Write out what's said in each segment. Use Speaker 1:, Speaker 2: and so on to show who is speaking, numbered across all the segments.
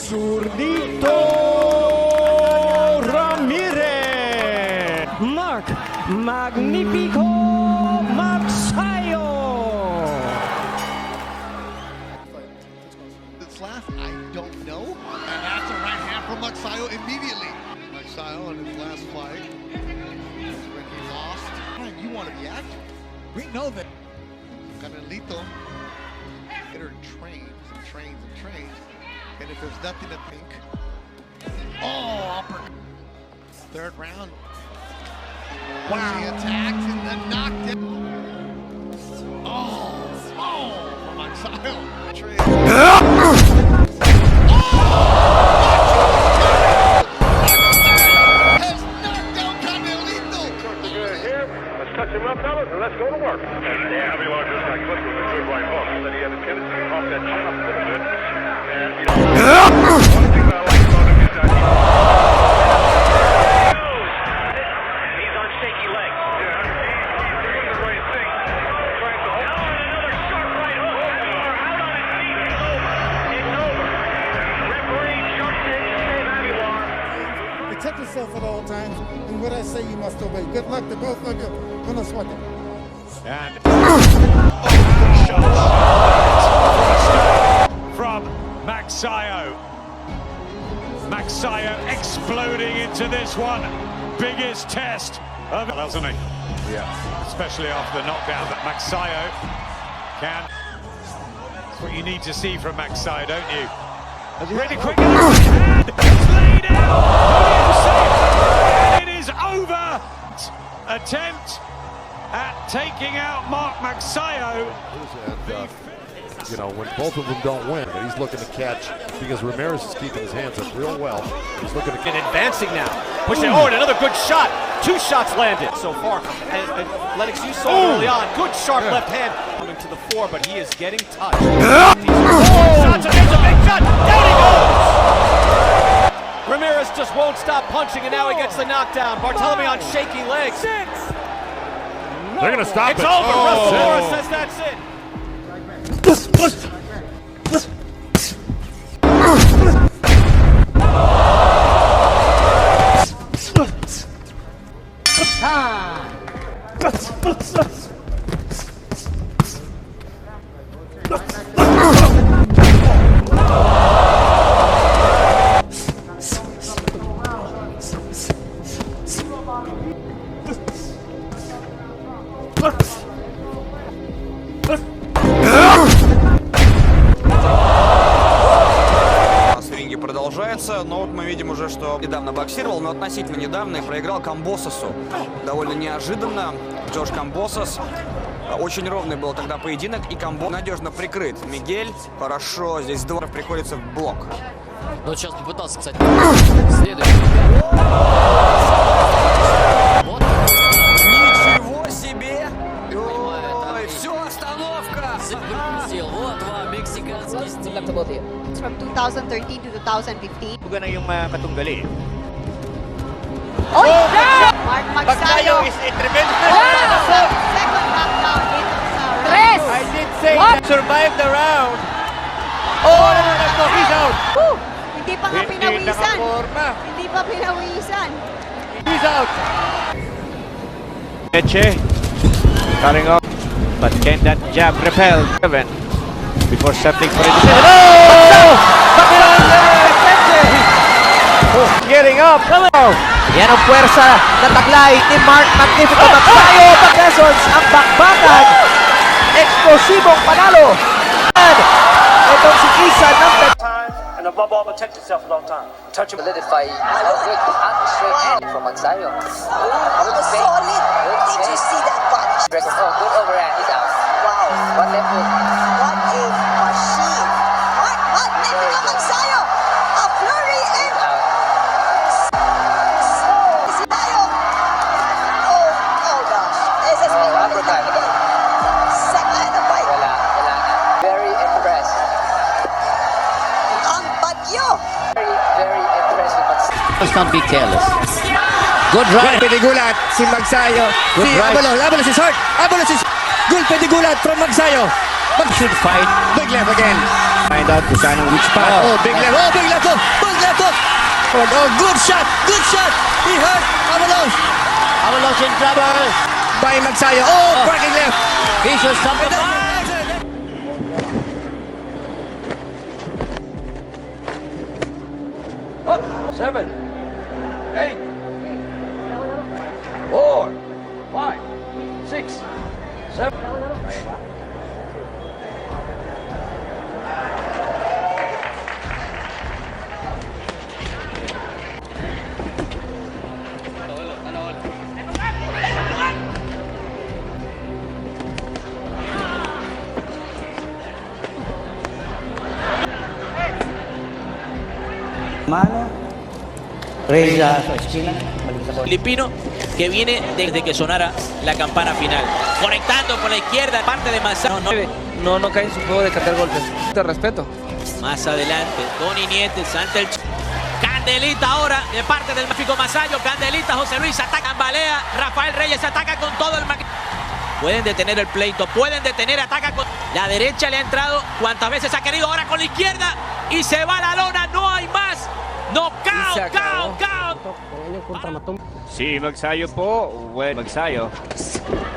Speaker 1: Zurdito Ramirez. Mark Magnifico MAGSAYO.
Speaker 2: This last, I don't know. And that's a right hand from MAGSAYO immediately. MAGSAYO on his last fight. When he lost. Man, you want to be active. We know that. Canelito. Hitter trains and trains and trains. And if there's nothing to think. Oh, upper. Third round. Wow. She attacks and then knocked it. Oh, from MAGSAYO.
Speaker 3: Touch him up, fellas, and let's go to work. And yeah, we want just like Cliff with a good right hook. Then he had a tendency to pop that chin up a little bit. And you know, one thing that I like about him is that he's on shaky legs. Yeah, he's doing the right thing. Trying to hold. Another sharp right hook. Out on his feet. It's over. It's over. Referee jumps in to save Aguilar.
Speaker 4: Protect yourself at all times, and what I say you must obey. Good luck to both of you. And
Speaker 5: from MAGSAYO. MAGSAYO exploding into this one. Biggest test of it, hasn't he? Yeah. Especially after the knockdown that MAGSAYO can. That's what you need to see from MAGSAYO, don't you? Really quick hand. It's laid out. And it is over. Attempt at taking out Mark MAGSAYO.
Speaker 6: You know, when both of them don't win, but he's looking to catch because Ramirez is keeping his hands up real well. He's looking to
Speaker 7: and advancing now. Pushing. Oh, and another good shot. 2 shots landed so far. And Lennox, you saw early on. Good sharp left hand coming to the fore, but he is getting touched. Shots, and there's a big shot. Down he goes. Ramirez just won't stop punching, and now he gets the knockdown. Bartolome on shaky legs.
Speaker 6: They're going to stop
Speaker 7: it's
Speaker 6: it.
Speaker 7: over. Russell Morris says that's it.
Speaker 8: Продолжается, но вот мы видим уже, что недавно боксировал, но относительно недавно и проиграл Камбососу. Довольно неожиданно. Джош Камбосос. Очень ровный был тогда поединок, и Камбо надежно прикрыт. Мигель хорошо, здесь Дворов приходится в блок.
Speaker 9: Ну вот сейчас попытался, кстати, следующий.
Speaker 8: Ничего себе! Ой, все, остановка!
Speaker 9: Загрузил, вот вам мексиканский стиль.
Speaker 10: From 2013 to 2015.
Speaker 7: Buga na yung mga katunggali.
Speaker 10: Oh, Mark MAGSAYO
Speaker 7: is a tremendous
Speaker 10: second knockdown dito sa round.
Speaker 7: I did say that survived the round. Oh, no, he's out.
Speaker 10: Hindi pa nga pinawisan. Hindi pa pinawisan.
Speaker 7: He's out. Eche cutting off, but can that jab repel Kevin before settling for it? Getting up.
Speaker 11: Yan ang puwersa na taglay ni Mark Magnifico MAGSAYO. Pagkasons ang bakbakan. Eksplosibong panalo. Itong si Isa ng
Speaker 3: and above all, protect yourself at all times. Touch him.
Speaker 9: Solidify a good straight hand from MAGSAYO.
Speaker 10: Solid. Did you see that punch?
Speaker 9: Oh, good overhand. He's out.
Speaker 10: Wow.
Speaker 9: One left hook.
Speaker 10: What a machine. Mark Magnifico MAGSAYO. A flurry and
Speaker 9: Very impressed.
Speaker 10: ang bagyo.
Speaker 9: Very impressed with MAGSAYO.
Speaker 11: Just can't be careless. Good right.
Speaker 12: Pedigulat si MAGSAYO.
Speaker 11: Good
Speaker 12: Si
Speaker 11: right.
Speaker 12: Abalo si Sart. Abalo si Gul pedigulat from MAGSAYO.
Speaker 11: But should fight. Big left again. Find out kung saan ang weak spot. Oh, big left. Oh, big left hook. Big left hook. Oh, good shot. Good shot. He hurt. Avalos. Avalos in trouble. By MAGSAYO. Oh, cracking left. He should stop the ball. 7, 8, 4, 5, 6, 7.
Speaker 12: Mano, Reza su esquina.
Speaker 11: Filipino que viene desde que sonara la campana final. Conectando por la izquierda, parte de MAGSAYO.
Speaker 12: No cae en su juego de cargar golpes. Te respeto.
Speaker 11: Más adelante, Tony Nietes ante el... Candelita ahora de parte del mágico MAGSAYO. Candelita, José Luis ataca, balea. Rafael Reyes ataca con todo el... Pueden detener el pleito, pueden detener, ataca con... La derecha le ha entrado cuantas veces ha querido, ahora con la izquierda. Y se va a la lona, no hay más. No, cao.
Speaker 1: Si MAGSAYO po, well, MAGSAYO.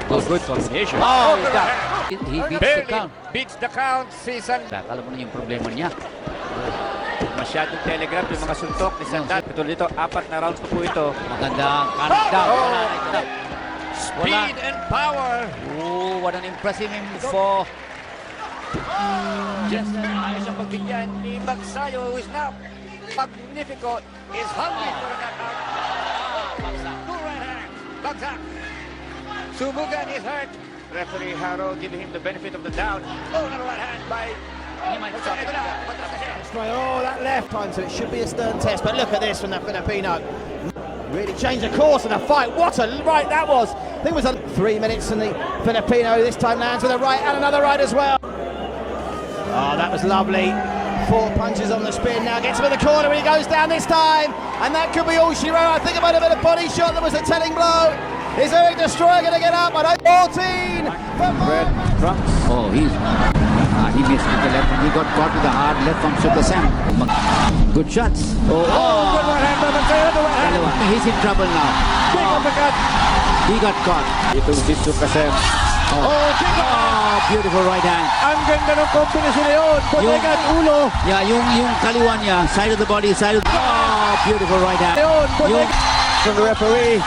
Speaker 12: Good combination.
Speaker 1: Oh,
Speaker 12: he beats the count.
Speaker 1: Beats the count, season.
Speaker 12: Alam mo na yung problema niya.
Speaker 1: Masyadong telegraph yung mga suntok ni Sandat. Ito dito, 4 na rounds po ito.
Speaker 12: Magandang countdown.
Speaker 1: Speed and power.
Speaker 12: Oh, what an impressive move for
Speaker 1: Just ayos ang pagbigyan ni MAGSAYO, who is now magnificent, is hungry for a knockout. Good right hand. Bagsak. Subugan is hurt. Referee Haro giving him the benefit of the doubt. Oh, another right hand by...
Speaker 7: Oh, that left time, so it should be a stern test. But look at this from the Filipino. Really changed the course of the fight. What a right that was. I think it was 3 minutes, and the Filipino this time lands with a right and another right as well. Oh, that was lovely. 4 punches on the spin. Now gets him in the corner and he goes down this time. And that could be all she wrote. I think it might have been a body shot that was a telling blow. Is Eric Destroyer going to get up? 14 for
Speaker 12: Red trunks. Oh, he missed with the left and he got caught with the hard left from Super Sam. Good shots.
Speaker 1: Good right hand by MAGSAYO. The right hand.
Speaker 12: He's in trouble now.
Speaker 1: Big uppercut.
Speaker 12: He got caught.
Speaker 1: Itong si Super Sam.
Speaker 12: Beautiful right hand.
Speaker 1: Ang ganda ng kombinasyon na yun. Bodega at ulo.
Speaker 12: Yeah, yung kaliwa niya, side of the body, side of the... beautiful right hand.
Speaker 1: Yun, bodega. From the referee.